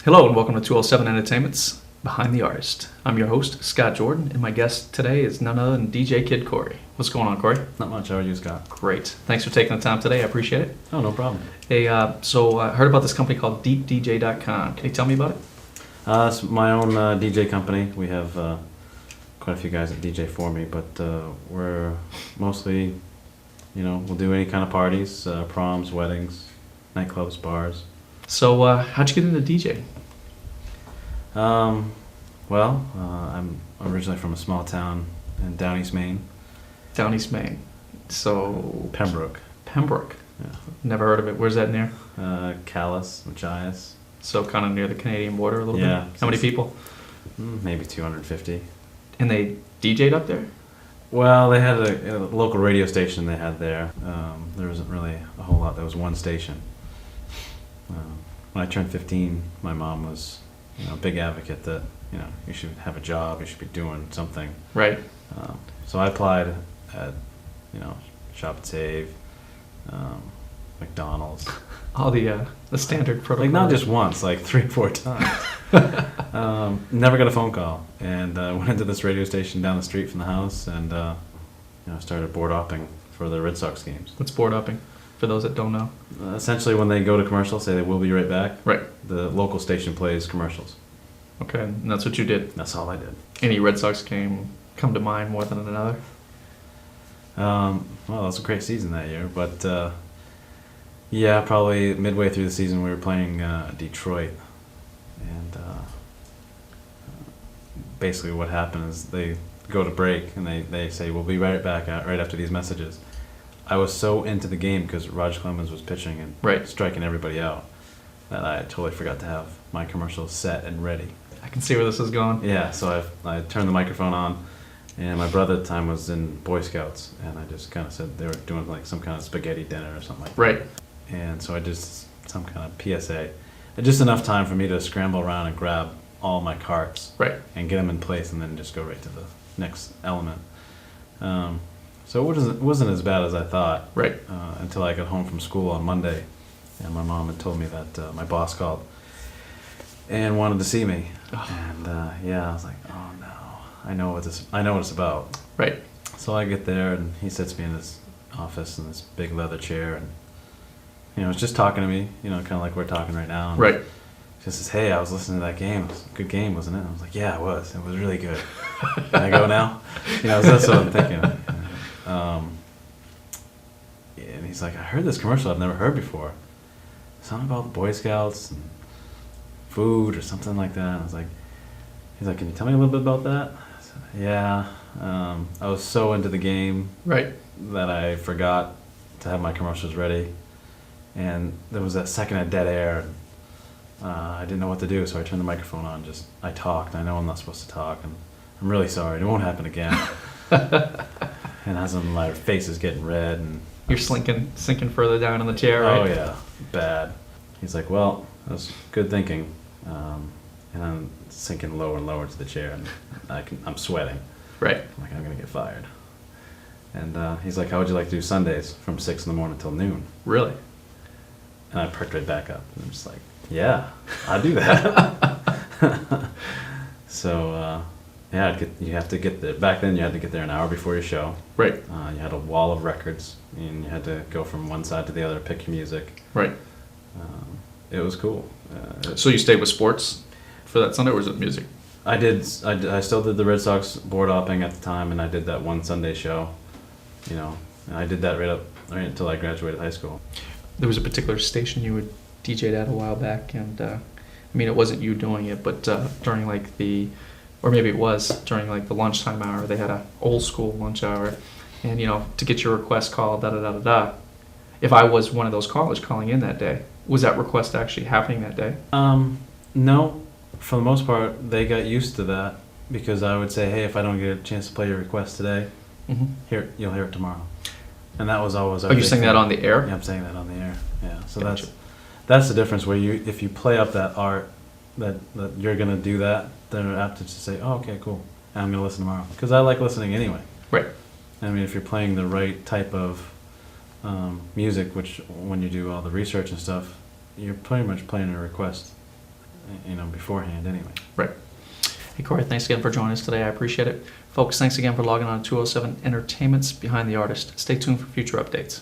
Hello and welcome to 207 Entertainment's Behind the Artist. I'm your host, Scott Jordan, and my guest today is none other than DJ Kid Corey. What's going on, Corey? Not much. How are you, Scott? Great. Thanks for taking the time today. I appreciate it. Oh, no problem. Hey, so I heard about this company called DEEPDJ.com. Can you tell me about it? It's my own DJ company. We have quite a few guys that DJ for me, but we're mostly, we'll do any kind of parties, proms, weddings, nightclubs, bars. So how'd you get into DJing? I'm originally from a small town in Down East, Maine. Down East, Maine. So... Pembroke. Pembroke. Yeah. Never heard of it. Where's that near? Calais, Machias. So kind of near the Canadian border a little bit? Yeah. How many people? Maybe 250. And they DJ'd up there? Well, they had a local radio station they had there. There wasn't really a whole lot. There was one station. When I turned 15, my mom was a big advocate that you should have a job, you should be doing something. Right. So I applied at Shop and Save, McDonald's. All the standard protocol. Like not just once, like 3 or 4 times. Never got a phone call, and went into this radio station down the street from the house, and started board hopping for the Red Sox games. What's board hopping? For those that don't know. Essentially, when they go to commercial, say they will be right back. Right. The local station plays commercials. Okay, and that's what you did. That's all I did. Any Red Sox game come to mind more than another? Well, it was a great season that year, but probably midway through the season we were playing Detroit, and basically what happened is they go to break and they say we'll be right back right after these messages. I was so into the game because Roger Clemens was pitching and striking everybody out that I totally forgot to have my commercials set and ready. I can see where this is going. Yeah, so I turned the microphone on, and my brother at the time was in Boy Scouts, and I just kind of said they were doing like some kind of spaghetti dinner or something like that. Right. And so I just some kind of PSA, and just enough time for me to scramble around and grab all my carts, right, and get them in place, and then just go right to the next element. So it wasn't as bad as I thought, right, until I got home from school on Monday, and my mom had told me that my boss called and wanted to see me, and I was like, oh no, I know what it's about. Right. So I get there, and he sits me in his office in this big leather chair, and was just talking to me, kind of like we're talking right now. And right. He says, hey, I was listening to that game. It was a good game, wasn't it? And I was like, yeah, it was. It was really good. Can I go now? That's what I'm thinking. And he's like, I heard this commercial I've never heard before. Something about the Boy Scouts and food or something like that. And he's like, can you tell me a little bit about that? I said, yeah. I was so into the game, right, that I forgot to have my commercials ready. And there was that second of dead air. I didn't know what to do, so I turned the microphone on. I talked. I know I'm not supposed to talk, and I'm really sorry. It won't happen again. And as my face is getting red, and you're sinking further down in the chair, right? Oh yeah, bad. He's like, well, that was good thinking. And I'm sinking lower and lower to the chair, and I'm sweating. Right. I'm like, I'm gonna get fired. And he's like, how would you like to do Sundays from 6 in the morning till noon? Really? And I perked right back up. And I'm just like, yeah, I'll do that. So, you have to get there. Back then, you had to get there an hour before your show. Right. You had a wall of records, and you had to go from one side to the other, pick your music. Right. It was cool. So you stayed with sports for that Sunday, or was it music? I did. I still did the Red Sox board hopping at the time, and I did that one Sunday show. And I did that right until I graduated high school. There was a particular station you would DJ'd at a while back, and it wasn't you doing it, but during or maybe it was during the lunchtime hour, they had a old school lunch hour, and to get your request called, da-da-da-da-da. If I was one of those callers calling in that day, was that request actually happening that day? No. For the most part, they got used to that, because I would say, hey, if I don't get a chance to play your request today, you'll hear it tomorrow. And that was always... Oh, you're saying that on the air? Yeah, I'm saying that on the air. Yeah. So gotcha. That's the difference, where if you play up that art that you're going to do that, then they're apt to just say, oh, okay, cool, and I'm going to listen tomorrow. Because I like listening anyway. Right. If you're playing the right type of music, which when you do all the research and stuff, you're pretty much playing a request beforehand anyway. Right. Hey, Corey, thanks again for joining us today. I appreciate it. Folks, thanks again for logging on to 207 Entertainment's Behind the Artist. Stay tuned for future updates.